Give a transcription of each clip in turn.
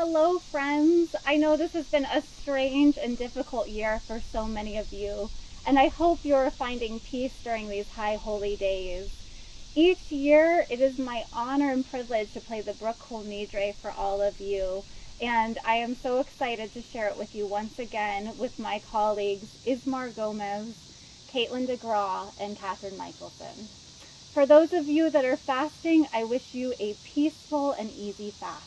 Hello, friends. I know this has been a strange and difficult year for so many of you, and I hope you're finding peace during these high holy days. Each year, it is my honor and privilege to play the Brook Kol Nidre for all of you, and I am so excited to share it with you once again with my colleagues Ismar Gomez, Caitlin DeGraw, and Catherine Michelson. For those of you that are fasting, I wish you a peaceful and easy fast.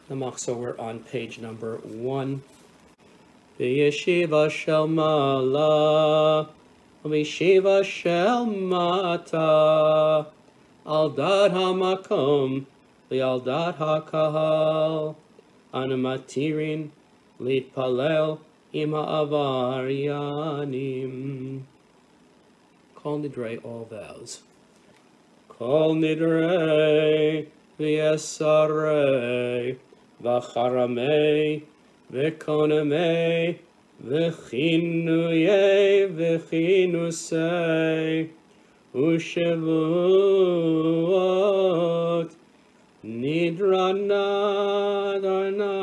The Machzor, we're on page number 1. V'yeshiva shel mala, v'yeshiva shel mata, al dad hamakom, v'al dad hakahal, anu matirin, litpalel, im ha'avaryanim. Kol Nidre, all vows. Kol Nidre, v'yesarei, v'charamei, v'konamei, v'chinuyei, v'chinusei, u'shavuot, nidrana, darna,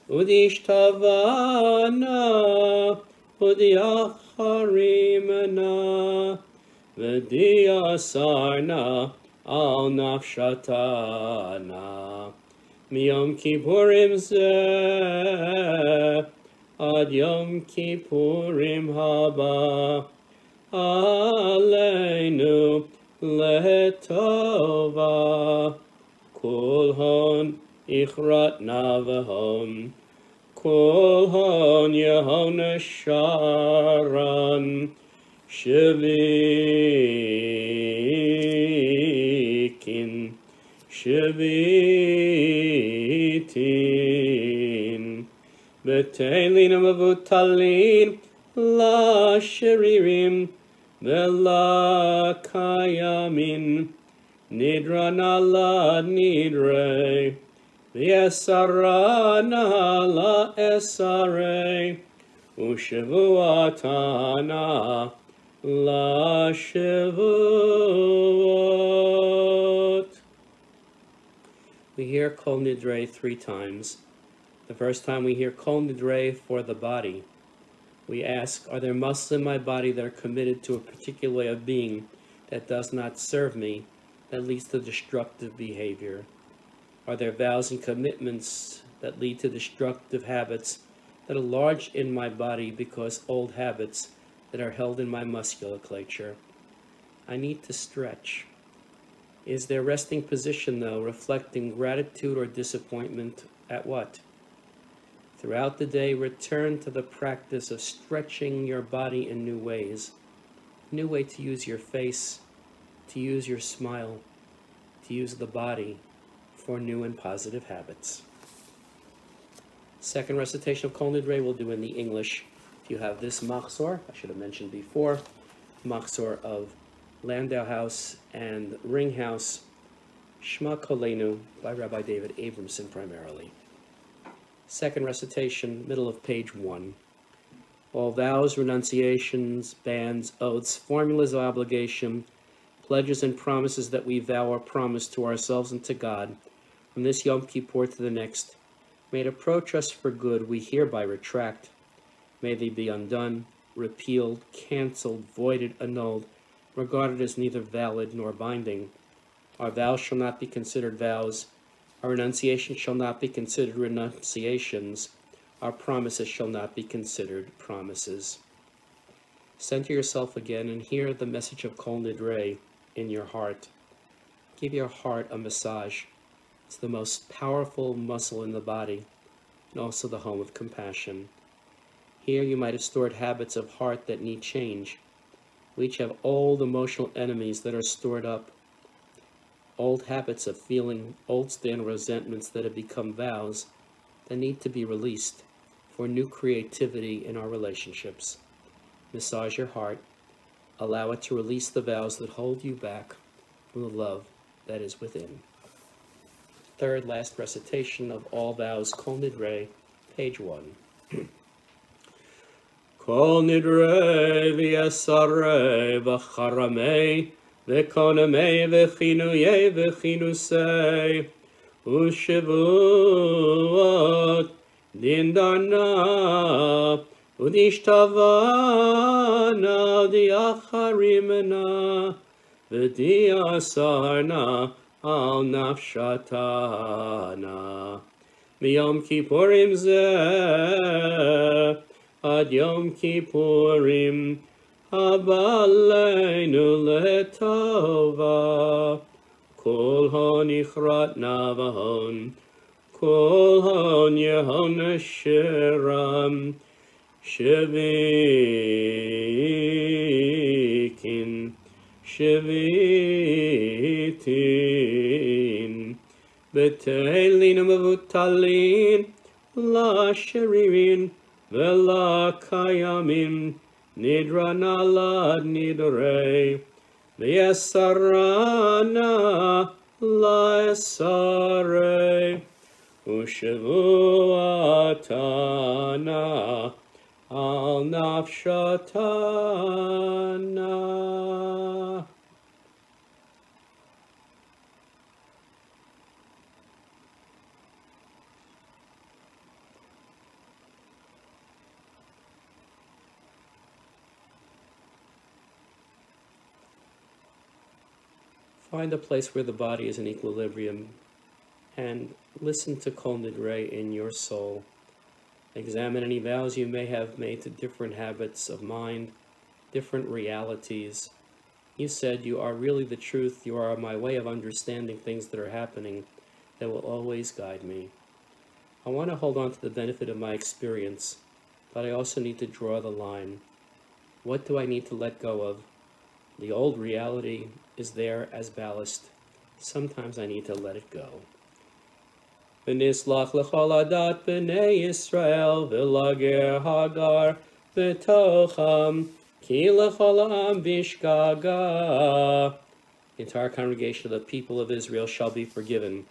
udishtavana, udiacharimana, v'diasarna, al nafshatana. Miyom Kippurim zeh ad Yom Kippurim haba aleinu letova kol hon ichrat navahom kol hon yehona sharan shevikin Shevitin Betelin Mavutalin La Sheririm Vela Kayamin Nidrana La Nidre Vyesarana La Esare Ushavuatana La Shavuot. We hear Kol Nidre 3 times. The first time we hear Kol Nidre for the body. We ask, are there muscles in my body that are committed to a particular way of being that does not serve me, that leads to destructive behavior? Are there vows and commitments that lead to destructive habits that are lodged in my body because old habits that are held in my musculature? I need to stretch. Is their resting position, though, reflecting gratitude or disappointment at what? Throughout the day, return to the practice of stretching your body in new ways. A new way to use your face, to use your smile, to use the body for new and positive habits. Second recitation of Kol Nidre we'll do in the English. If you have this Machzor, I should have mentioned before, Machzor of Landau House and Ring House, Shema Kolenu by Rabbi David Abramson primarily. Second recitation, middle of page 1. All vows, renunciations, bans, oaths, formulas of obligation, pledges and promises that we vow or promise to ourselves and to God, from this Yom Kippur to the next, may it approach us for good, we hereby retract. May they be undone, repealed, canceled, voided, annulled, regarded as neither valid nor binding. Our vows shall not be considered vows. Our renunciations shall not be considered renunciations. Our promises shall not be considered promises. Center yourself again and hear the message of Kol Nidre in your heart. Give your heart a massage. It's the most powerful muscle in the body and also the home of compassion. Here you might have stored habits of heart that need change. We each have old emotional enemies that are stored up, old habits of feeling, old stand resentments that have become vows that need to be released for new creativity in our relationships. Massage your heart, allow it to release the vows that hold you back from the love that is within. Third, last recitation of all vows, Kol Nidre, page 1. Kol Nidre v'yesarei v'charamei v'konamei v'chinuyei v'chinusei u'shavuot dindarna udishtavana diacharimana v'diasarna al nafshatana miyom kippurim zeh ad Yom Kippurim haba aleinu letova kol honichrat navahon Kol Shiram Shivitin Betelin Mavutalin La Sheririn Vela Kayamin Nidra Nalad Nidre Vesarana La Esare Ushavuatana Al Nafshatana. Find a place where the body is in equilibrium and listen to Kol Nidre in your soul. Examine any vows you may have made to different habits of mind, different realities. You said, you are really the truth, you are my way of understanding things that are happening that will always guide me. I want to hold on to the benefit of my experience, but I also need to draw the line. What do I need to let go of? The old reality is there as ballast. Sometimes I need to let it go. V'nislach l'chol adat b'nei Yisrael v'lager hagar v'tocham ki l'chol ha'am bishgaga. The entire congregation of the people of Israel shall be forgiven,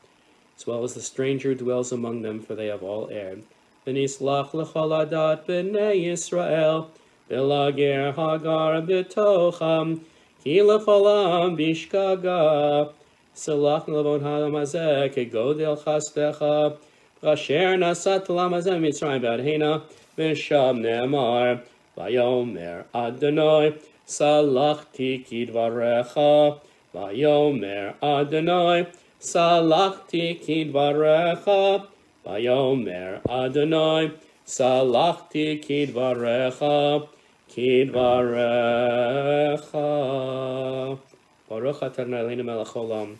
as well as the stranger who dwells among them, for they have all erred. V'nislach l'chol adat b'nei Yisrael v'lager hagar v'tocham ki l'chol ha'am bishgaga. Salach l'avon ha'am hazeh kegodel chastecha v'asher nasat l'am hazeh mitzrayim v'adhena v'sham ne'amar v'yomer Adonai salachti kidvarecha v'yomer Adonai salachti kidvarecha v'yomer Adonai salachti kidvarecha kidvarecha. Baruch atah Eloheinu melech haolam,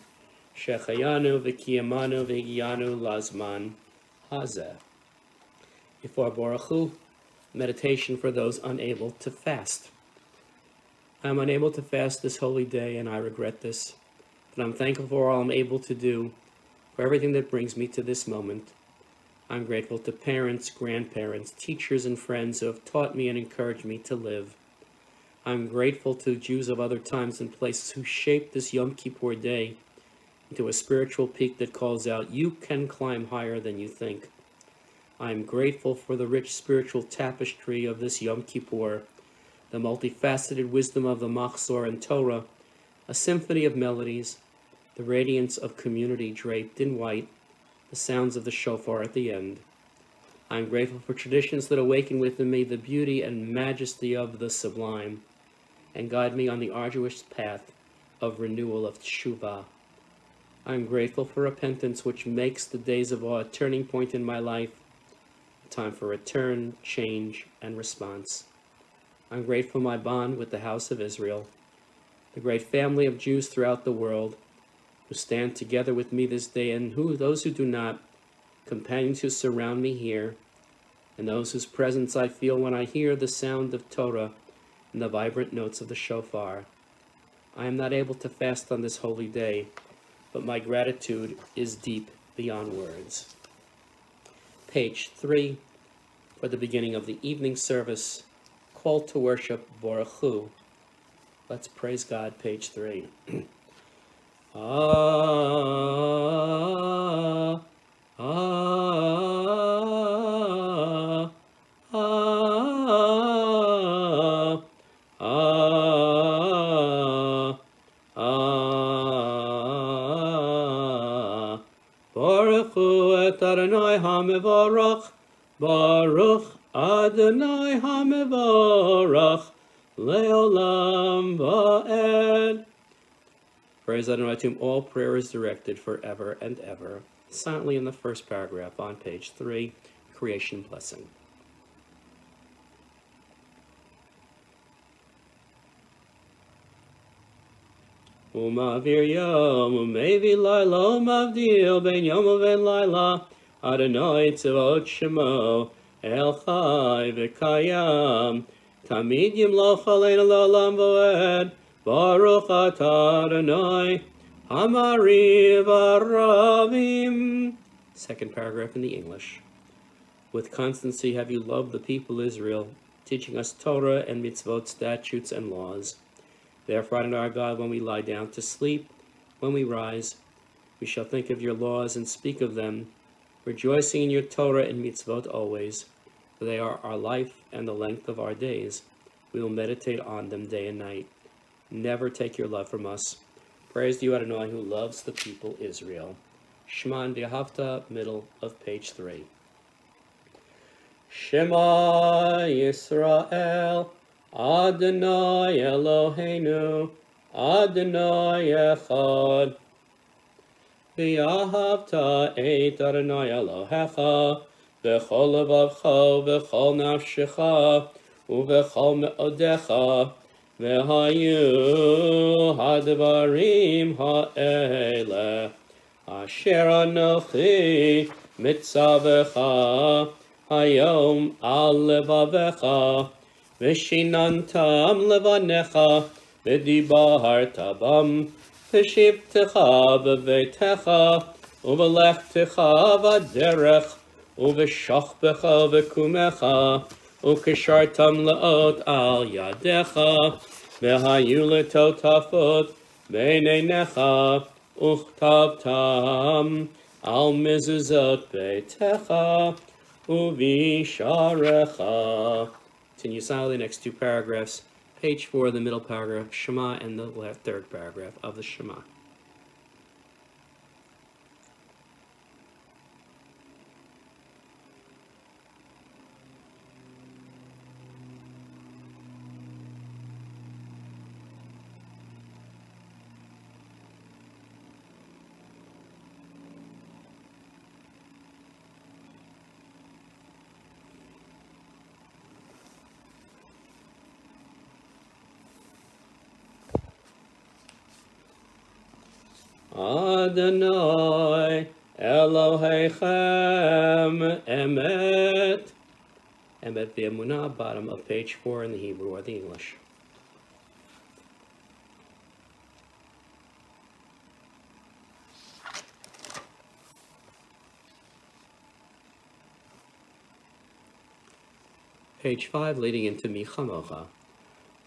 shechayanu v'kiyamanu v'higiyanu lazman hazeh. Before Baruch Hu, meditation for those unable to fast. I am unable to fast this holy day, and I regret this, but I'm thankful for all I'm able to do, for everything that brings me to this moment. I'm grateful to parents, grandparents, teachers, and friends who have taught me and encouraged me to live. I'm grateful to Jews of other times and places who shaped this Yom Kippur day into a spiritual peak that calls out, you can climb higher than you think. I'm grateful for the rich spiritual tapestry of this Yom Kippur, the multifaceted wisdom of the Machzor and Torah, a symphony of melodies, the radiance of community draped in white, the sounds of the shofar at the end. I'm grateful for traditions that awaken within me the beauty and majesty of the sublime, and guide me on the arduous path of renewal of teshuvah. I'm grateful for repentance, which makes the days of awe a turning point in my life, a time for return, change, and response. I'm grateful for my bond with the house of Israel, the great family of Jews throughout the world, who stand together with me this day, and those who do not, companions who surround me here, and those whose presence I feel when I hear the sound of Torah and the vibrant notes of the shofar. I am not able to fast on this holy day, but my gratitude is deep beyond words. Page 3, for the beginning of the evening service, call to worship Baruch Hu. Let's praise God, page 3. Baruch Hu et Adonai HaMevorach, Baruch Adonai HaMevorach, Leolam Va'ed. Praise Adonai, to whom all prayer is directed forever and ever. Silently in the first paragraph on page 3, creation blessing. Umavir yom, umevi laila, umavdil ben yom uven laila, Adonai tzavot shemo, El chai v'kayam, Tamid yimloch aleinu l'olam v'oed, Baruch atah Adonai, Amariv Aravim. Second paragraph in the English. With constancy have you loved the people Israel, teaching us Torah and mitzvot, statutes and laws. Therefore, Adonai our God, when we lie down to sleep, when we rise, we shall think of your laws and speak of them, rejoicing in your Torah and mitzvot always, for they are our life and the length of our days. We will meditate on them day and night. Never take your love from us. Praise to you, Adonai, who loves the people Israel. Shema and V'ahavta, middle of page 3. Shema Yisrael, Adonai Eloheinu, Adonai Echad. V'ahavta et Adonai Elohecha, v'chol levavcha, v'chol nafshecha, u'v'chol me'odecha, v'hayu hadvarim ha'ele, asher anochi mitzavecha, hayom al levavecha, v'shinantam levanecha, v'dibarta bam, v'shivtecha v'veitecha, u'v'lechtecha v'derech, u'v'shachbecha v'kumecha, u'kishartam le'ot al yadecha, v'hayu letotafot b'neinecha, uchtavtam al mezuzot beitecha, u'visharecha. Continue silently, next two paragraphs. Page 4, the middle paragraph, Shema, and the third paragraph of the Shema. Adonai Elohechem Emet. Emet v'emunah, bottom of page 4 in the Hebrew or the English. Page 5, leading into Michamocha.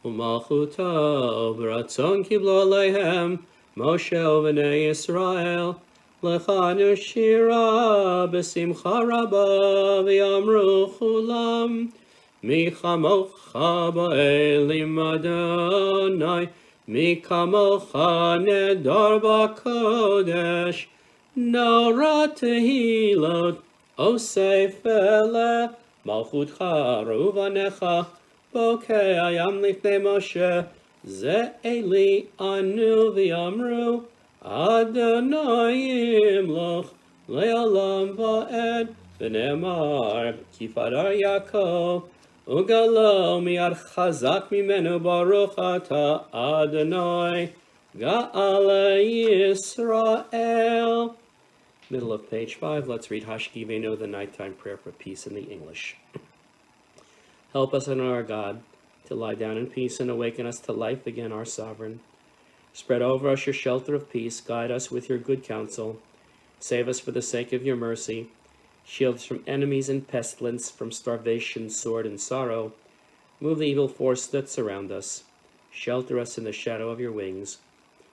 U'malchuto b'ratzon kiblo aleihem, Moshe v'nei Yisrael, lechanu shira b'simcha rabba v'yamru chulam, mi chamocha ba'elim Adonai, mi kamocha nedar b'kodesh, nora tehilot, osef ele, malchutcha ruvanecha, bokeh ayam lifnei Moshe, Ze Eli anu v'yamru, Adonai imloch, le'olam va'ed, v'ne'emar, kifadar Yaakov, ugalo mi'ad chazak mimenu baruch ata Adonai, ga'ala Yisrael. Middle of page 5, let's read Hashkivenu, the nighttime prayer for peace in the English. Help us, in our God, to lie down in peace and awaken us to life again, our sovereign. Spread over us your shelter of peace, guide us with your good counsel, save us for the sake of your mercy, shield us from enemies and pestilence, from starvation, sword, and sorrow, move the evil force that surround us, shelter us in the shadow of your wings.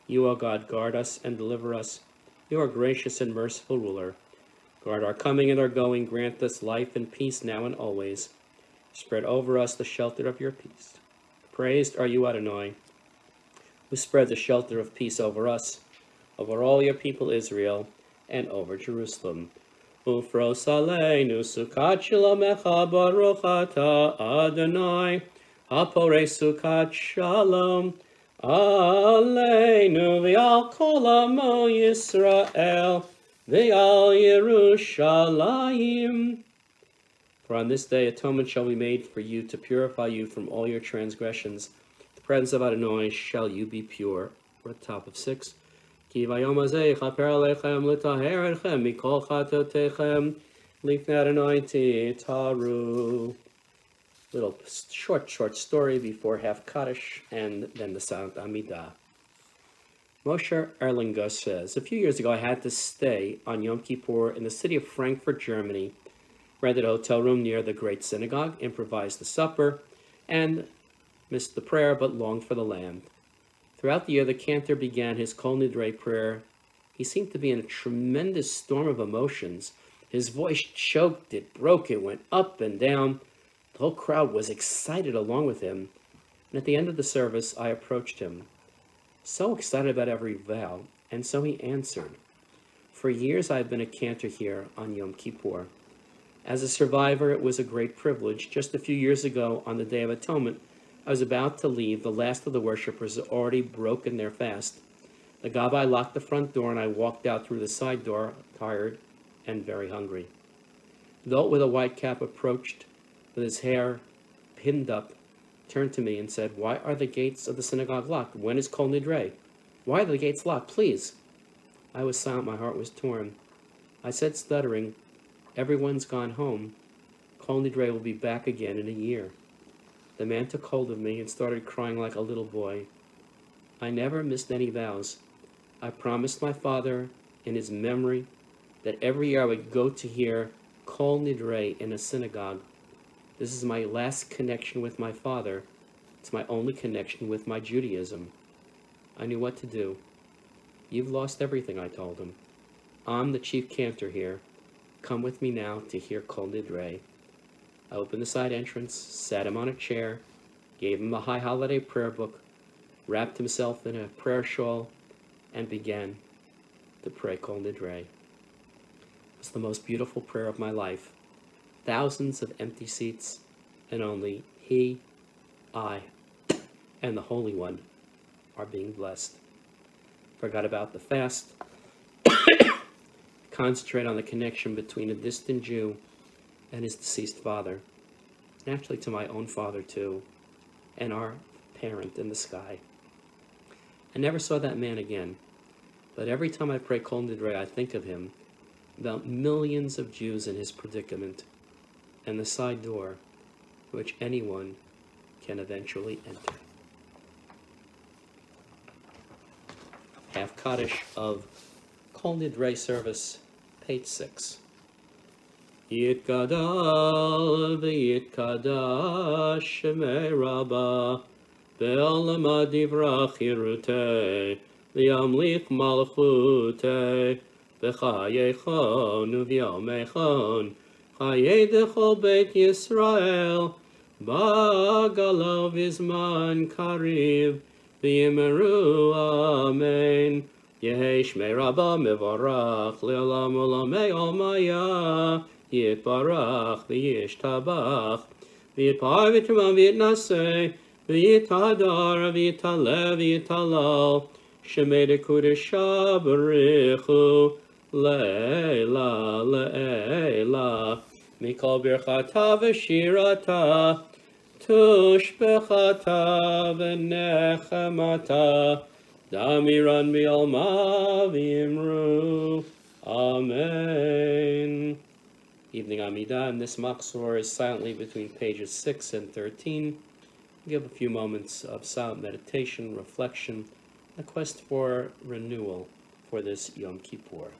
You, O God, guard us and deliver us. You are gracious and merciful ruler. Guard our coming and our going, grant us life and peace now and always. Spread over us the shelter of your peace. Praised are you, Adonai, who spread the shelter of peace over us, over all your people Israel, and over Jerusalem. Ufros aleinu sukat shalomecha baruch ata Adonai, hapore sukat shalom aleinu v'al kol amo Yisrael v'al Yerushalayim. For on this day atonement shall be made for you to purify you from all your transgressions. The presence of Adonai shall you be pure. We're at the top of 6. Ki vayom hazeh chaper alechem l'taher etchem mikol chatotechem Lifnat anointed Taru. Little short story before half Kaddish and then the silent Amidah. Moshe Erlinger says, a few years ago I had to stay on Yom Kippur in the city of Frankfurt, Germany, rented a hotel room near the Great Synagogue, improvised the supper, and missed the prayer but longed for the land. Throughout the year, the cantor began his Kol Nidre prayer. He seemed to be in a tremendous storm of emotions. His voice choked, it broke, it went up and down. The whole crowd was excited along with him. And at the end of the service, I approached him, so excited about every vow, and so he answered. For years, I've been a cantor here on Yom Kippur. As a survivor, it was a great privilege. Just a few years ago, on the Day of Atonement, I was about to leave. The last of the worshippers had already broken their fast. The Gabbai locked the front door, and I walked out through the side door, tired and very hungry. The adult with a white cap approached, with his hair pinned up, turned to me and said, why are the gates of the synagogue locked? When is Kol Nidre? Why are the gates locked? Please. I was silent. My heart was torn. I said, stuttering, everyone's gone home. Kol Nidre will be back again in a year. The man took hold of me and started crying like a little boy. I never missed any vows. I promised my father in his memory that every year I would go to hear Kol Nidre in a synagogue. This is my last connection with my father. It's my only connection with my Judaism. I knew what to do. You've lost everything, I told him. I'm the chief cantor here. Come with me now to hear Kol Nidre. I opened the side entrance, sat him on a chair, gave him a high holiday prayer book, wrapped himself in a prayer shawl, and began to pray Kol Nidre. It was the most beautiful prayer of my life. Thousands of empty seats, and only he, I, and the Holy One are being blessed. Forgot about the fast. Concentrate on the connection between a distant Jew and his deceased father, and actually to my own father too, and our parent in the sky. I never saw that man again, but every time I pray Kol Nidre, I think of him, about millions of Jews in his predicament, and the side door which anyone can eventually enter. Half Kaddish of Kol Nidre service, page 6. Yitgadal v'yitkadash shemei Rabbah ve'olama divrach yirutei v'yamlich malchutei v'chayechon u'v'yomechon chayei dechol beit Yisrael ba'galo v'zman kariv v'yimeru amen. Yehei shmei Rabbah mevorach le'olam olamei olmaya Yitbarach v'yishtabach v'yitpar v'yitramam v'yitnaseh v'yitadar v'yitaleh v'yitalal shemei dekudesha b'richu le'ela le'ela mikol birchata v'shirata tushbechata v'nechemata damiran bi'alma v'imru. Amen. Evening Amidah, and this Machzor is silently between pages 6 and 13. Give a few moments of silent meditation, reflection, a quest for renewal for this Yom Kippur.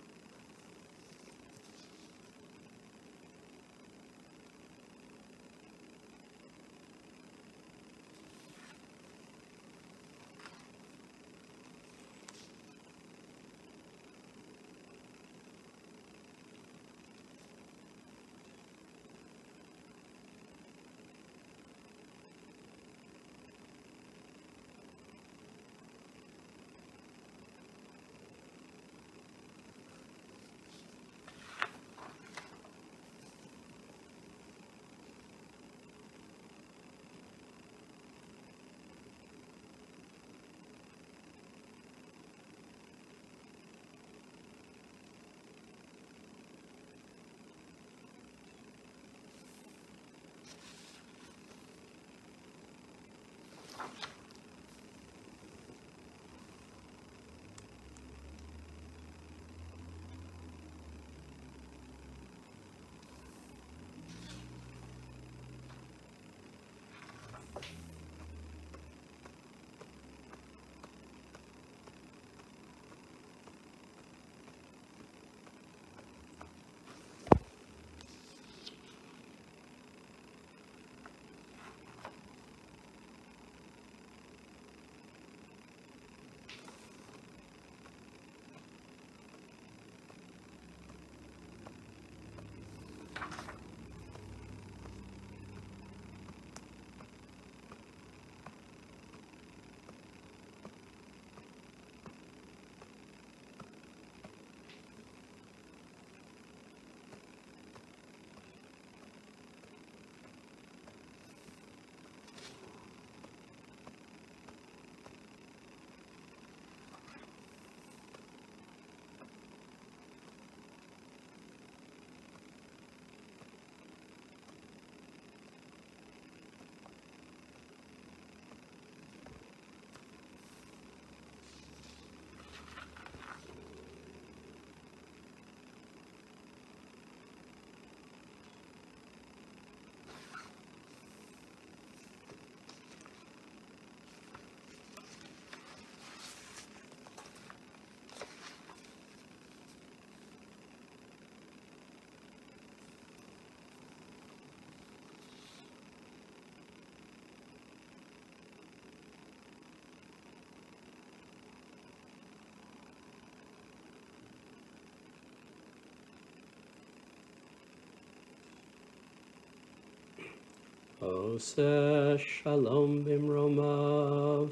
Oseh shalom bimromav,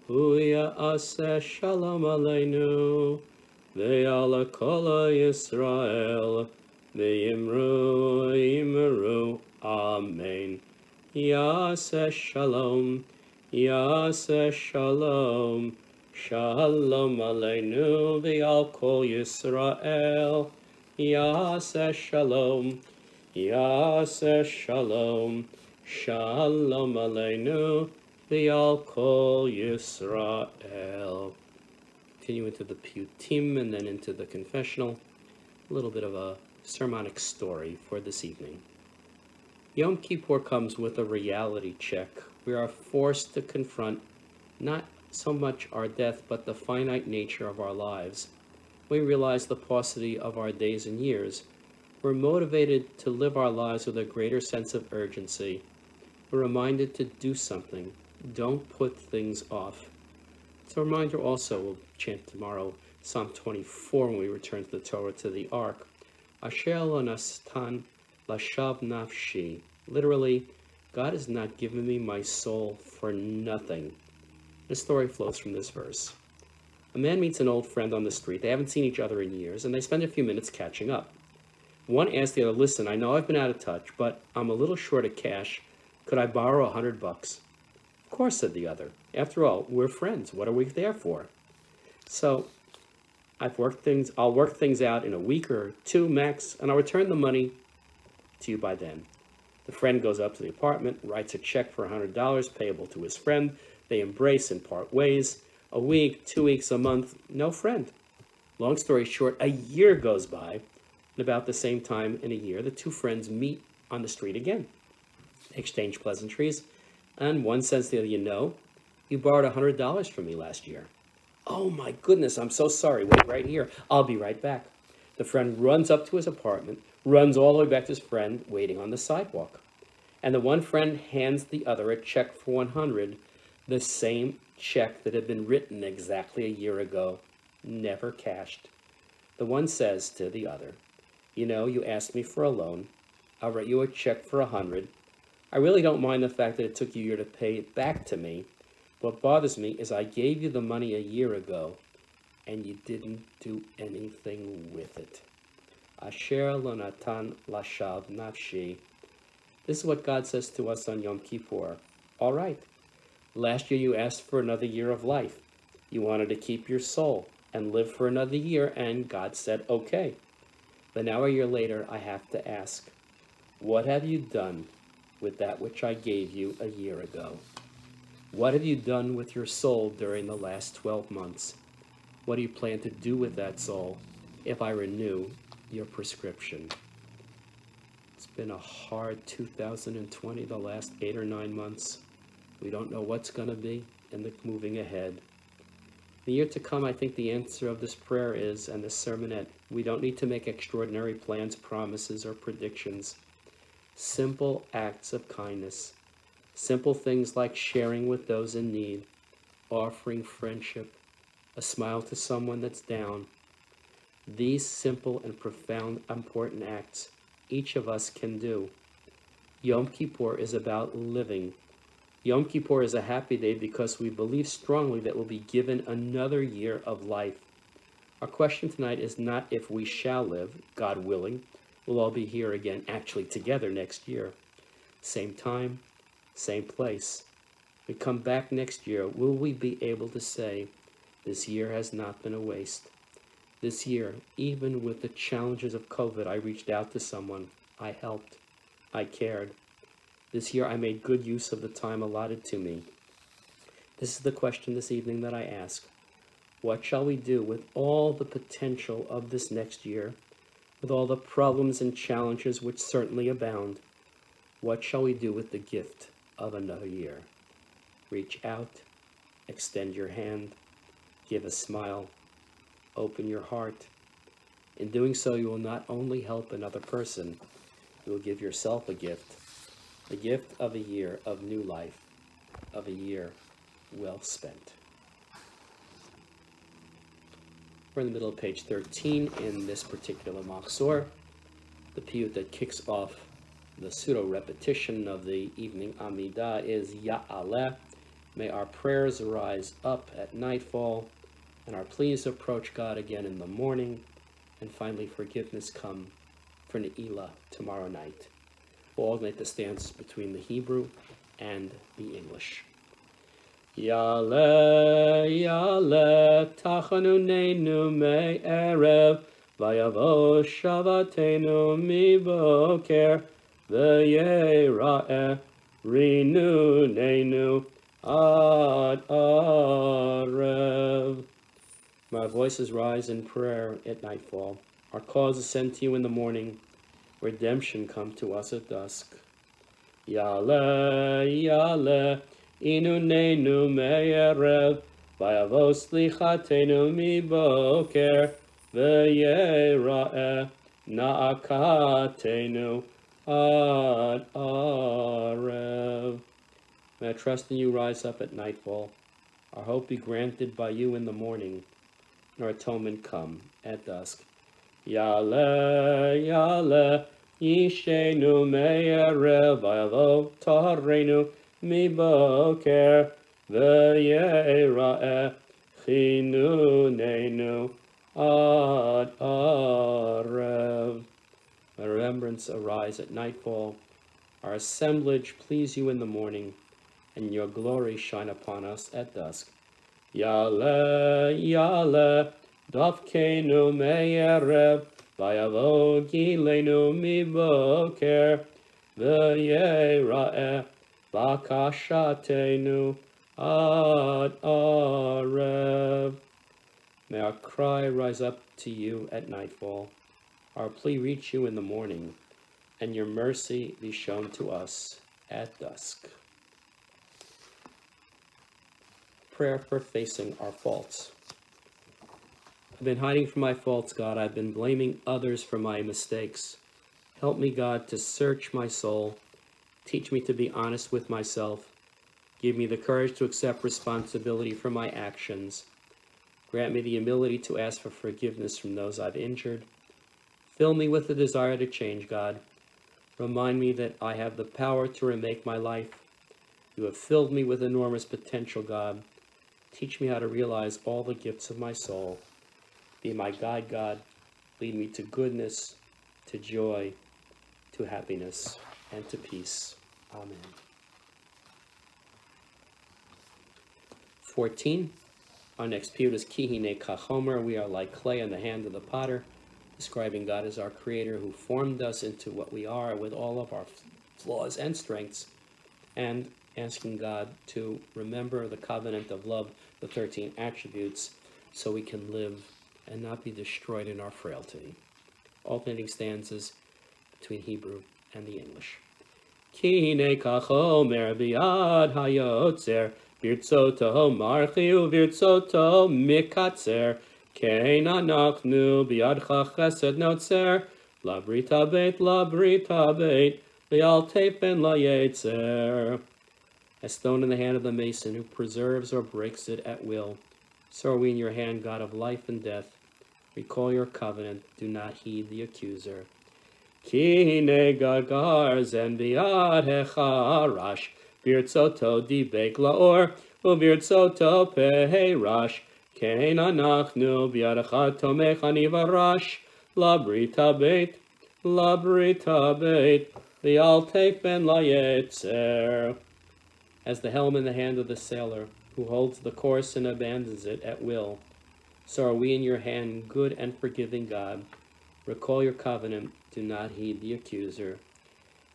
hu ya'aseh shalom aleinu, ve'ala kol Yisrael, ve'imru imru, amen. Ya'aseh shalom, Ya'aseh shalom, shalom aleinu, ve'al kol Yisrael, Ya'aseh shalom, Ya'aseh shalom, shalom aleinu, ve'al kol Yisrael. Continue into the Piyutim and then into the confessional. A little bit of a sermonic story for this evening. Yom Kippur comes with a reality check. We are forced to confront not so much our death, but the finite nature of our lives. We realize the paucity of our days and years. We're motivated to live our lives with a greater sense of urgency. We're reminded to do something. Don't put things off. It's a reminder also, we'll chant tomorrow Psalm 24 when we return to the Torah, to the Ark. Asher lo nastan lashav nafshi. Literally, God has not given me my soul for nothing. This story flows from this verse. A man meets an old friend on the street. They haven't seen each other in years, and they spend a few minutes catching up. One asks the other, listen, I know I've been out of touch, but I'm a little short of cash. Could I borrow $100? Of course, said the other. After all, we're friends. What are we there for? So I'll work things out in a week or two max, and I'll return the money to you by then. The friend goes up to the apartment, writes a check for $100 payable to his friend. They embrace and part ways. A week, 2 weeks, a month, no friend. Long story short, a year goes by, and about the same time in a year, the two friends meet on the street again. They exchange pleasantries, and one says to the other, you know, you borrowed $100 from me last year. Oh my goodness, I'm so sorry. Wait right here. I'll be right back. The friend runs up to his apartment, runs all the way back to his friend waiting on the sidewalk. And the one friend hands the other a check for $100, the same check that had been written exactly a year ago, never cashed. The one says to the other, you know, you asked me for a loan. I'll write you a check for $100. I really don't mind the fact that it took you a year to pay it back to me. What bothers me is I gave you the money a year ago, and you didn't do anything with it. Asher lo natan lashav nafshi. This is what God says to us on Yom Kippur. All right, last year you asked for another year of life. You wanted to keep your soul and live for another year, and God said, okay. But now a year later, I have to ask, what have you done with that which I gave you a year ago? What have you done with your soul during the last 12 months? What do you plan to do with that soul if I renew your prescription? It's been a hard 2020, the last 8 or 9 months. We don't know what's going to be in the moving ahead. The year to come, I think the answer of this prayer is, and this sermonette, we don't need to make extraordinary plans, promises, or predictions. Simple acts of kindness. Simple things like sharing with those in need, offering friendship, a smile to someone that's down. These simple and profound, important acts each of us can do. Yom Kippur is about living. Yom Kippur is a happy day because we believe strongly that we'll be given another year of life. Our question tonight is not if we shall live, God willing. We'll all be here again, actually together next year. Same time, same place. We come back next year, will we be able to say, this year has not been a waste? This year, even with the challenges of COVID, I reached out to someone, I helped, I cared. This year I made good use of the time allotted to me. This is the question this evening that I ask. What shall we do with all the potential of this next year, with all the problems and challenges which certainly abound? What shall we do with the gift of another year? Reach out, extend your hand, give a smile, open your heart. In doing so, you will not only help another person, you will give yourself a gift of a year of new life, of a year well spent. We're in the middle of page 13 in this particular Machzor, the piyut that kicks off The pseudo-repetition of the evening Amidah is Ya'aleh. May our prayers rise up at nightfall, and our pleas approach God again in the morning, and finally forgiveness come for Ne'ilah tomorrow night. We'll alternate the stanzas between the Hebrew and the English. Ya'aleh, Ya'aleh, Tachanunenu me'erev, Vayavo Shavatenu miboker, V'yera'eh rinunenu ad arev. May our voices rise in prayer at nightfall. Our cause ascend to you in the morning. Redemption come to us at dusk. Ya'aleh, Ya'aleh, inunenu me'erev, v'yavo slichatenu miboker, v'yera'eh na'akatenu ad arev. May our trust in you rise up at nightfall. Our hope be granted by you in the morning, and our atonement come at dusk. Ya'aleh, Ya'aleh, Yishenu me'erev, v'yavo taharenu miboker, v'yera'eh chinunenu ad arev. May remembrance arise at nightfall. Our assemblage please you in the morning, and your glory shine upon us at dusk. Ya'aleh, Ya'aleh, Dafkenu me'erev, v'yavo gilenu miboker, v'yera'eh bakashatenu ad arev. May our cry rise up to you at nightfall, our plea reach you in the morning, and your mercy be shown to us at dusk. Prayer for facing our faults. I've been hiding from my faults, God. I've been blaming others for my mistakes. Help me, God, to search my soul. Teach me to be honest with myself. Give me the courage to accept responsibility for my actions. Grant me the humility to ask for forgiveness from those I've injured. Fill me with the desire to change, God. Remind me that I have the power to remake my life. You have filled me with enormous potential, God. Teach me how to realize all the gifts of my soul. Be my guide, God. Lead me to goodness, to joy, to happiness, and to peace. Amen. 14. Our next piyut is Ki hine kachomer. We are like clay in the hand of the potter, describing God as our creator who formed us into what we are with all of our flaws and strengths, and asking God to remember the covenant of love, the 13 attributes, so we can live and not be destroyed in our frailty. Alternating stanzas between Hebrew and the English. Ki hine kachomer biyad hayotzer, birtzoto marchi uvirtzoto mikatzer, kein anachnu biyadcha chesed notzer, labrita beit, v'al tepen layetzer. A stone in the hand of the mason who preserves or breaks it at will. So are we in your hand, God of life and death. Recall your covenant, do not heed the accuser. Ki hine gagar zen biyad hecharash, birtzoto dibek laor, uvirtzoto peherash, kein anachnu biyadcha tomech anivarash, labrita beit, v'al tepen layetzer. As the helm in the hand of the sailor, who holds the course and abandons it at will, so are we in your hand, good and forgiving God. Recall your covenant, do not heed the accuser.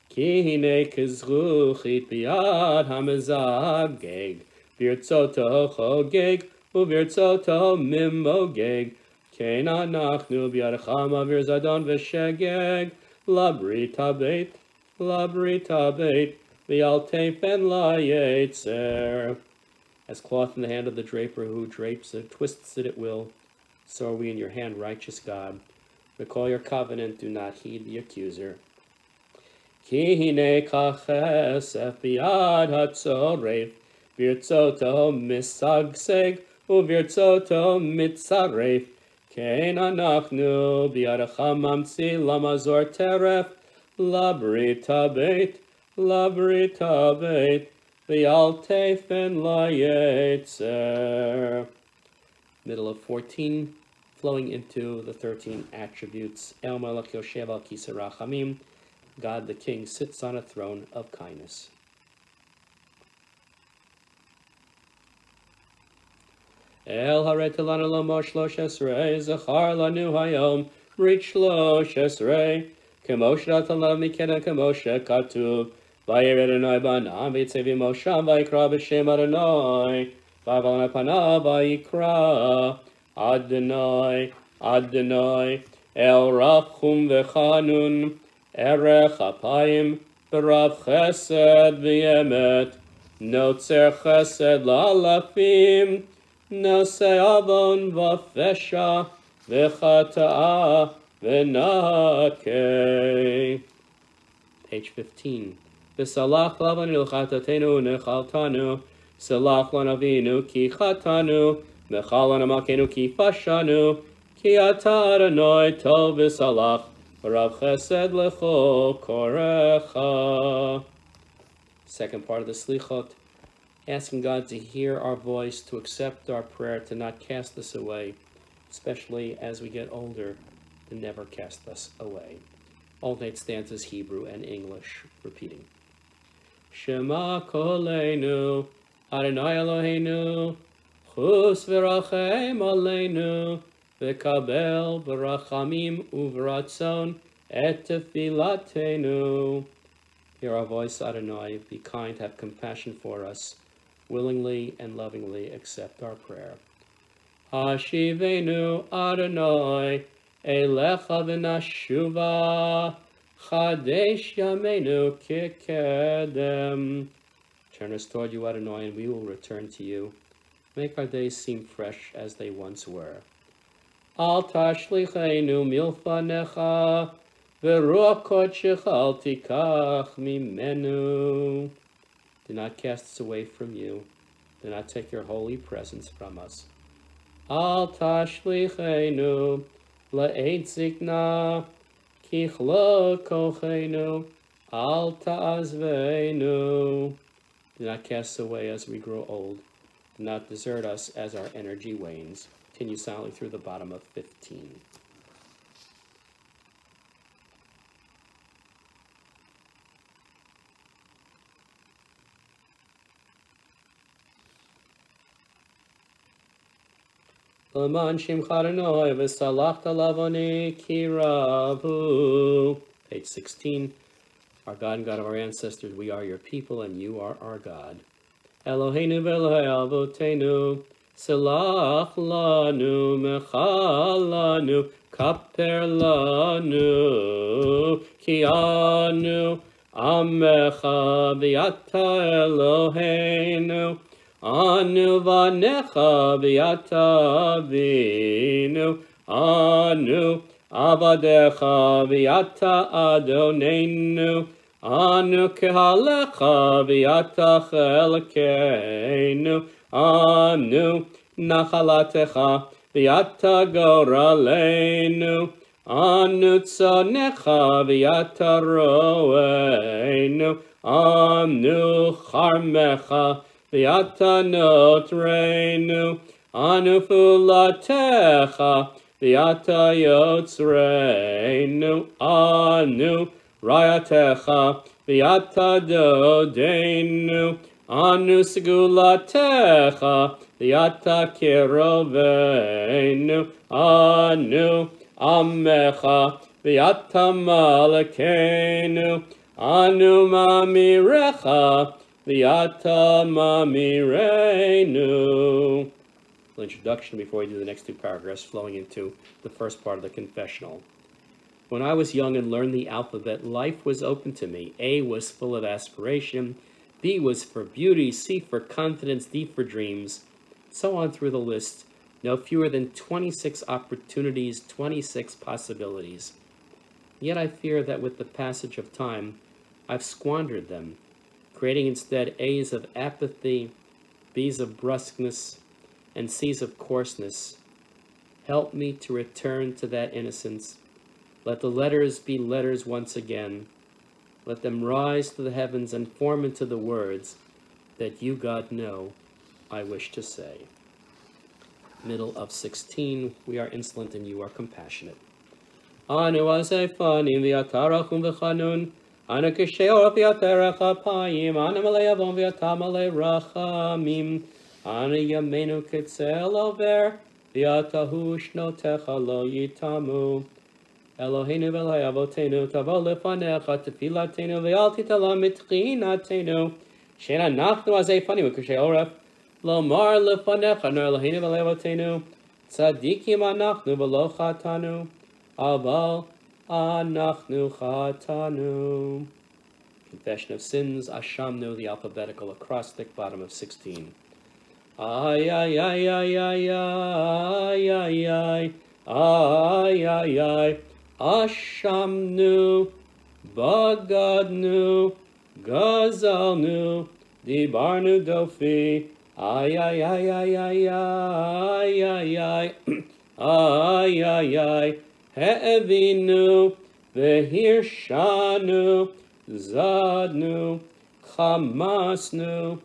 Ki hine kizruchit biyad hamezageg, birtzoto chogeg, uvirtzoto mimogeg, kein anachnu biyadcha mavir zadon v'shegeg, labrita beit, v'al tepen layetzer. As cloth in the hand of the draper who drapes it, twists it at will, so are we in your hand, righteous God. Recall your covenant, do not heed the accuser. Ki hine kachesef biyad hatzoref, birtzoto misagseg, uvirtzoto mitzaref, kein anachnu biyadcha mamtzi lamazor teref, Labrita beit, Labrita beit, V'altefen layetzer. Middle of 14, flowing into the 13 attributes. El Malach Yoshev al Kisarachamim, God the King sits on a throne of kindness. El haretelanu lomo shlosh esrei, zachar lanu hayom, reach shlosh esrei, kemoshe natan mikena kemoshe katuv, vayered Adonai banam, v'yitzevi mosham, vayikra b'shem Adonai, v'aval panav, vayikra Adonai, Adonai, El rachum v'chanun, erech apayim, v'rav chesed v'yemet, notzer chesed la'alafim, Nose avon v'fesha v'chata'a v'nake. Page 15. V'salach lavanu chatatenu nechaltanu, salach lanavinu ki chatanu, mechalanu makenu ki fashanu, ki ata Adonai tov v'salach, v'rav chesed lecho korecha. Second part of the slichot. Asking God to hear our voice, to accept our prayer, to not cast us away, especially as we get older, to never cast us away. Alternate stanzas, Hebrew and English, repeating. Shema koleinu, Adonai Eloheinu, chus v'rachem aleinu, v'kabel v'rachamim uv'ratzon et tefilatenu. Hear our voice, Adonai, be kind, have compassion for us, willingly and lovingly accept our prayer. Hashivenu Adonai, elecha v'nashuva, chadesh yameinu kikedem. Turn us toward you, Adonai, and we will return to you. Make our days seem fresh as they once were. Al tashlichenu milfanecha, v'ruach kodshech al tikach mimenu. Do not cast us away from you. Do not take your holy presence from us. Al tashlichenu la'ed zikna, kichlo kochenu, al ta'azvenu. Do not cast us away as we grow old. Do not desert us as our energy wanes. Continue silently through the bottom of 15. L'man shimcha Adonai v'salachta lavoni kiravu. Page 16. Our God and God of our ancestors, we are your people, and you are our God. Eloheinu v'Elohei avotenu, salach lanu, mechal lanu, kaper lanu, ki anu amecha v'yata Eloheinu, Anu vanecha v'yata avinu, Anu avadecha v'yata Adonenu, Anu kehalecha v'yata chelkeinu, Anu nachalatecha v'yata goraleinu, Anu tzonecha v'yata roeinu, Anu charmecha v'yata notreinu, anu fulatecha, v'yata yotzreinu, anu rayatecha, v'yata dodeinu, anu segulatecha, v'yata kiroveinu, anu amecha, v'yata malakenu, anu mamirecha, V'yata mamirenu. Introduction before we do the next two paragraphs, flowing into the first part of the confessional. When I was young and learned the alphabet, life was open to me. A was full of aspiration, B was for beauty, C for confidence, D for dreams. So on through the list, no fewer than 26 opportunities, 26 possibilities. Yet I fear that with the passage of time, I've squandered them, creating instead A's of apathy, B's of brusqueness, and C's of coarseness. Help me to return to that innocence. Let the letters be letters once again. Let them rise to the heavens and form into the words that you, God, know I wish to say. Middle of 16, we are insolent and you are compassionate. Anu asefanim v'yatarachum v'chanun, anu kisheor v'yaterach apayim, anu malei avon v'yatamalei rachamim, anu yamenu kitzel over, v'yatahu shnotecha lo yitamu. Eloheinu v'eloi avotenu, tavo lefanecha tefilatenu, v'al titala mitchinatenu, she'en anachnu asefanim v'kisheoref, lomar lefanecha, no Eloheinu v'eloi avotenu, tzadikim anachnu v'lo chatanu, aval anachnu chatanu. Confession of sins, ashamnu, the alphabetical acrostic, bottom of 16. Ay, ay, ay, ay, ay, ay, ay, ay, ay, ay, ay, ashamnu, bagadnu, gazalnu, dibarnu dofi, ay, ay, ay, ay, ay, ay, ay, ay, ay, ay, ay, He'evinu, v'hirshanu, zadnu, chamasnu,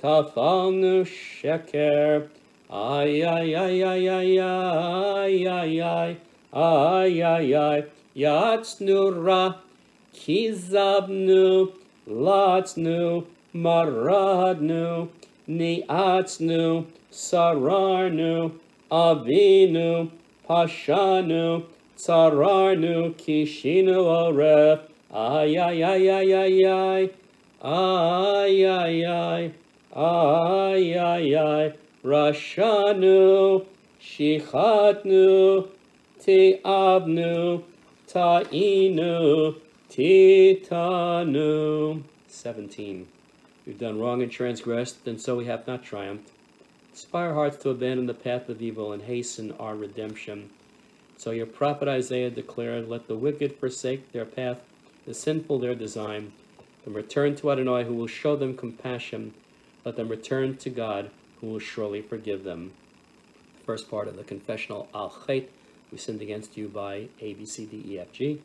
tafalnu sheker, ay, ay, ay, ay, ay, ay, ay, ay, ay, ay, ay, yatznu ra, kizabnu, latznu, maradnu, niatznu, sararnu, avinu, pashanu, Sararnu kishinu oref, ay, ay, ay, ay, ay, ay, ay, ay, ay, ay, ay, rashanu, shichatnu, ti'abnu, ta'inu, titanu. 17. We've done wrong and transgressed, and so we have not triumphed. Inspire hearts to abandon the path of evil and hasten our redemption. So your prophet Isaiah declared, let the wicked forsake their path, the sinful their design, and return to Adonai, who will show them compassion. Let them return to God, who will surely forgive them. First part of the confessional, Al Chet, we sinned against you by A, B, C, D, E, F, G.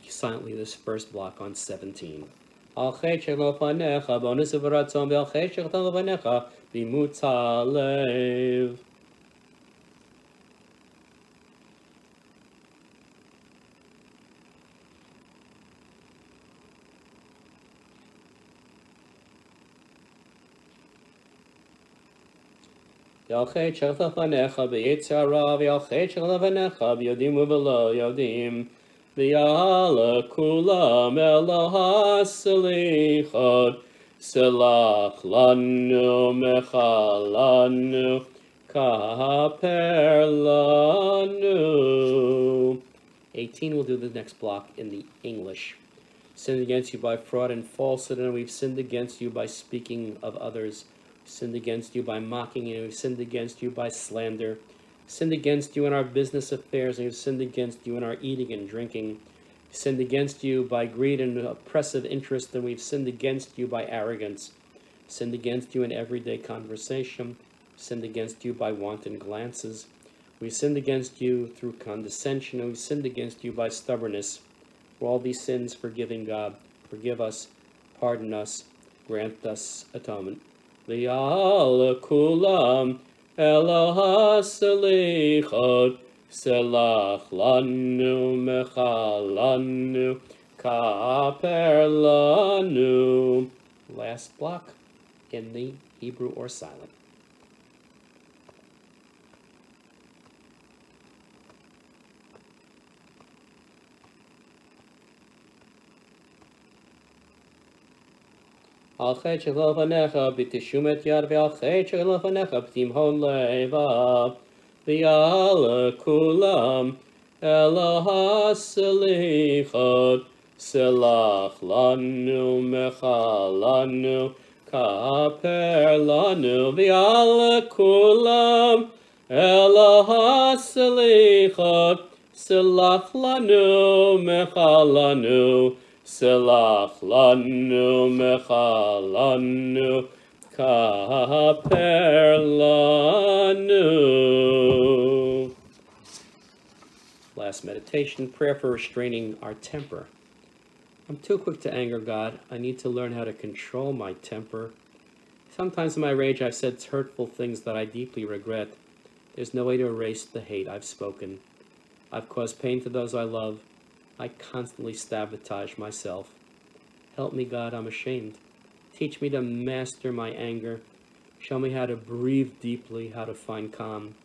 Silently this first block on 17. Al Chet shelo fanecha, bonus v'ratzon, v'al Chet shelo fanecha, b'mutza lev. Yalchet shechta fanecha b'yitzara, v'yalchet shechta fanecha b'yodim u'v'lo yodim, v'yala kulam Eloha selichot, selach lanu mechalanu, kaper lanu. 18, we'll do the next block in the English. Sinned against you by fraud and falsehood, and we've sinned against you by speaking of others. Sinned against you by mocking you, we've sinned against you by slander, sinned against you in our business affairs, and we've sinned against you in our eating and drinking, sinned against you by greed and oppressive interest, and we've sinned against you by arrogance, sinned against you in everyday conversation, sinned against you by wanton glances, we've sinned against you through condescension, and we've sinned against you by stubbornness. For all these sins, forgiving God, forgive us, pardon us, grant us atonement. V'yal kulam Eloha selichot, selach lanu mechalanu, kaper lanu. Last block in the Hebrew or silent. Al chet shelo fanecha b'tishumet yad, v'al chet shelo fanecha b'timhon levav, v'yal kulam Eloha selichot, selach lanu mechalanu, kaper lanu, v'yal kulam Eloha selichot, selach lanu mechalanu, selach lanu mechalanu, kaper lanu. Last meditation, prayer for restraining our temper. I'm too quick to anger God. I need to learn how to control my temper. Sometimes in my rage I've said hurtful things that I deeply regret. There's no way to erase the hate I've spoken. I've caused pain to those I love. I constantly sabotage myself. Help me, God, I'm ashamed. Teach me to master my anger. Show me how to breathe deeply, how to find calm.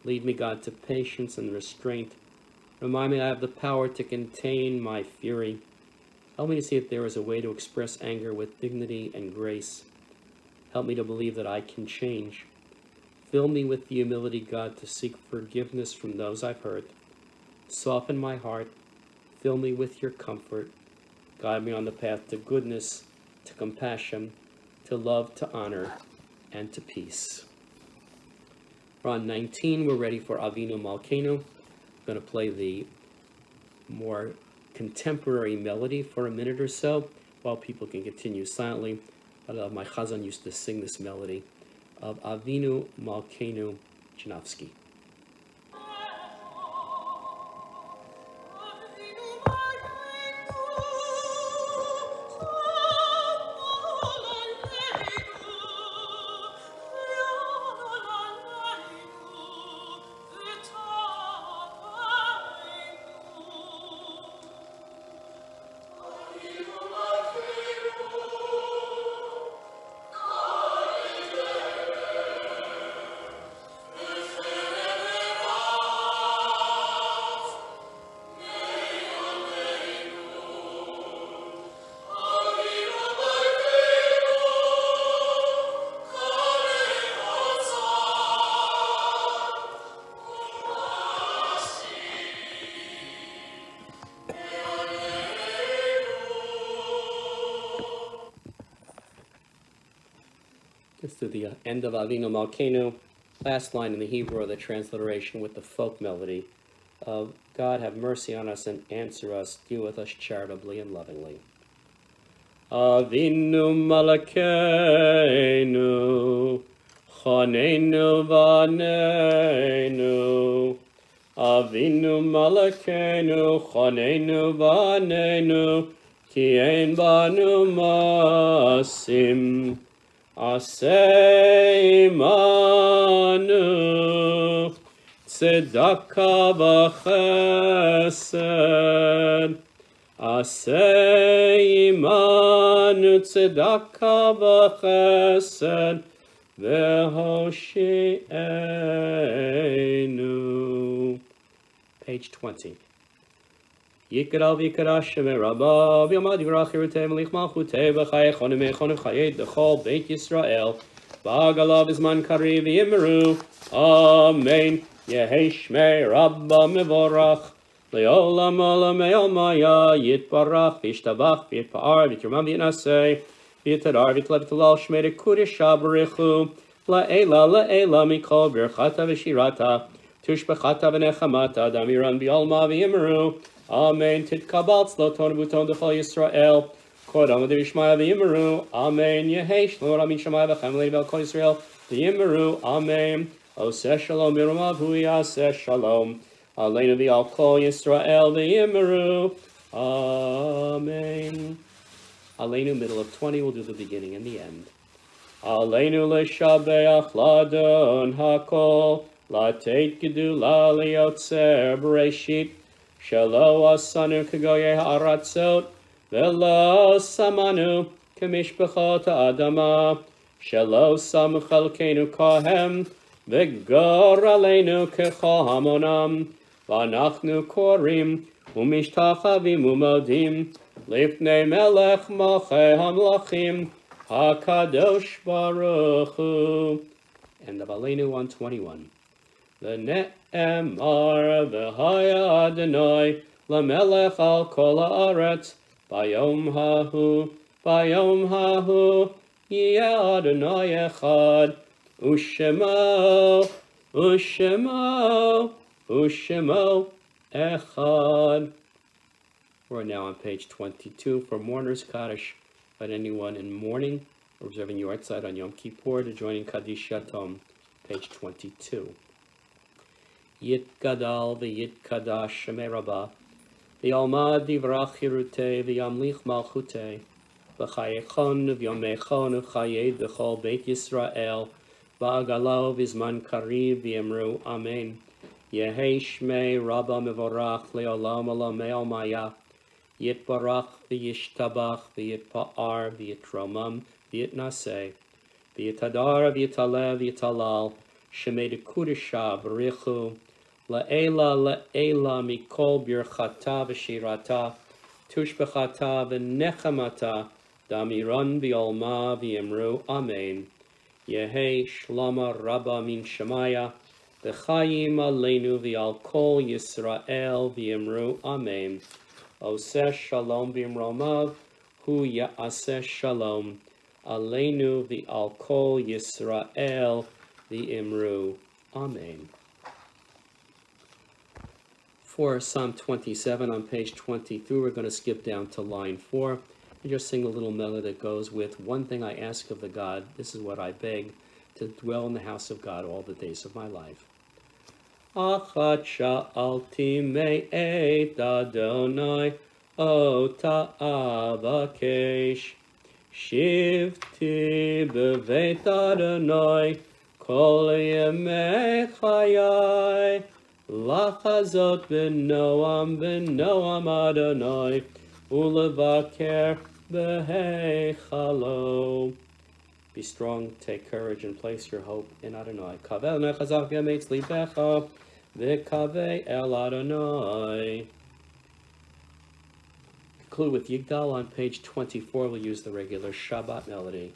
Lead me, God, to patience and restraint. Remind me I have the power to contain my fury. Help me to see that there is a way to express anger with dignity and grace. Help me to believe that I can change. Fill me with the humility, God, to seek forgiveness from those I've hurt. Soften my heart. Fill me with your comfort. Guide me on the path to goodness, to compassion, to love, to honor, and to peace. We're on 19. We're ready for Avinu Malkeinu. I'm going to play the more contemporary melody for a minute or so while people can continue silently. My chazan used to sing this melody of Avinu Malkeinu Janowski. This is the end of Avinu Malkeinu. Last line in the Hebrew of the transliteration with the folk melody of God have mercy on us and answer us, deal with us charitably and lovingly. Avinu Malkeinu, Chanenu Vaneinu. Avinu Malkeinu, Chanenu Vaneinu, Ki ein banu masim. Aseh imanu tzedakah v'chesed. Aseh imanu tzedakah v'chesed v'hoshi'enu. Page 20. Yikral v'yikra shemei Rabba v'yamad yivrach yirutei melich malchutei v'chayechon v'mechon v'chayed d'chol Beit Yisrael v'agalav v'zman kari v'yimru. Amen. Yehi shmei Rabba mevorach le'olam olam me'omaya yitbarach v'yishtabach v'yitpa'ar v'yitramam v'yinasei v'yitadar v'yitlev v'talal shmei d'kudisha b'richu la'ela la'ela mikol birchata v'shirata tushbechata v'nechamata damiran v'yolma v'yimru. Amen. Titkabal tzloton v'uton d'chol Yisrael. Kodam v'yishmaya v'yimru. Amen. Yehesh Lord Amin Shammai v'chem le'vel kol Yisrael v'yimru. Amen. Oseh shalom v'rumav hu yaseh shalom. Aleinu v'al kol Yisrael v'yimru. Amen. Aleinu, middle of 20, we'll do the beginning and the end. Aleinu l'shabeach ladon hakol. Lateit gedula liotzer b'reshit. Shelo asanu kagoye ha'aratzot, velo samanu kamishpachot ha'adama. Shelo samu chalkeinu kohem, v'gor aleinu kechol hamonam. V'anachnu korim, u'mishtachavim u'modim, lifnei melech malchei hamlachim, hakadosh baruch hu. End of Aleinu 121. V'ne'emar v'haya Adonai l'melech al kol ha'aretz bayom hahu yeh Adonai echad u'shemo echad. We're now on page 22 for Mourner's Kaddish. But anyone in mourning or observing Yortzeit on Yom Kippur to join in Kaddish Yatom, page 22. Yitgadal v'yitkadash shemei Rabbah V'yalmad divrach hirute, v'yamlich malchute, v'chayechon v'yomechon v'chayed v'chol Beit Yisrael, v'agalo v'zman kariv v'yemru amen. Yehi shmei rabba mevorach le'olam olamei almaya, yitbarach v'yishtabach v'yitpa'ar v'yitromam v'yitnaseh, v'yitadar v'yitalev v'yitalal, shemei dekudesha v'richu, La'ela mikol birchata v'shirata, tushbechata v'nechamata, damiron v'olma v'yemru amen. Yehi shlama rabba min shemaya, v'chayim aleinu v'al kol Yisrael v'yemru amen. Oseh shalom v'yemromav, hu ya'aseh shalom, aleinu v'al kol Yisrael v'yemru amen. For Psalm 27 on page 23, we're going to skip down to line 4 and just sing a little melody that goes with one thing I ask of the God, this is what I beg, to dwell in the house of God all the days of my life. Achat sha'alti me'et Adonai, ota avakesh, shivti b'veit Adonai, kol yemei chayai, Lachazot b'noam Adonai, ulevaker b'heichalo. Be strong, take courage, and place your hope in Adonai. Kavel nechazak yametz libecha, v'kaveh el Adonai. Conclude with Yigdal on page 24. We'll use the regular Shabbat melody.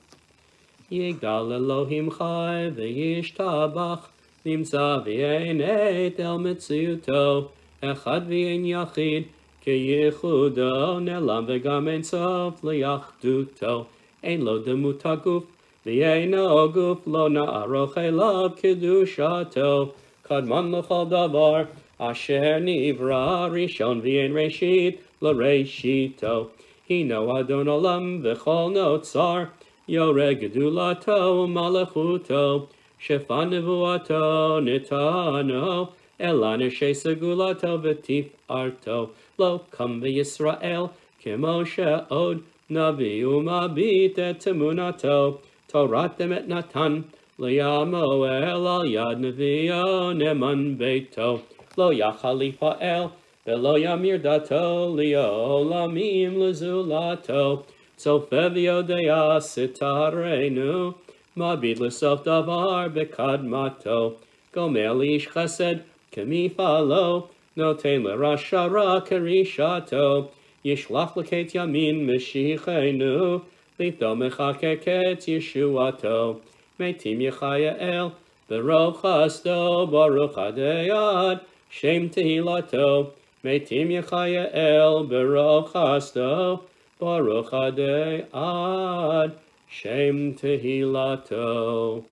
Yigdal Elohim chai v'yishtabach, Nimsa v'yein et el metziuto, echad v'yein yachid, ki yichudo, nelam v'gam ein sof liyachduto, ein lo demut haguf, v'yein oguf lo na'aroch elav kedushato, kadman l'chol davar, asher nivra rishon v'yein reshit l'reshito, hino adon olam v'chol notzar, yoreh gedulato u'malachuto, Shefan nevuato nitano, elane shesegulato v'tif arto, lo kam v'Yisrael, kimoshe od, navi umabit et temunato, toratem et natan, liyamo el al yad nevio neman beito, lo yachal lifa'el, velo yamir dato, liolamim lezulato, tzofevio dea sitarenu, Mabid l'sof davar bekadmato, gomel ish chesed kemifalo, noten l'rasha ra kerishato, yishlach l'ket yamin meshichenu, lito mechakeket yeshuato, meitim yechayael, berov chasto, baruch adeyad, shem tehilato, meitim yechayael, berov chasto, baruch adeyad, Shem Tehilato.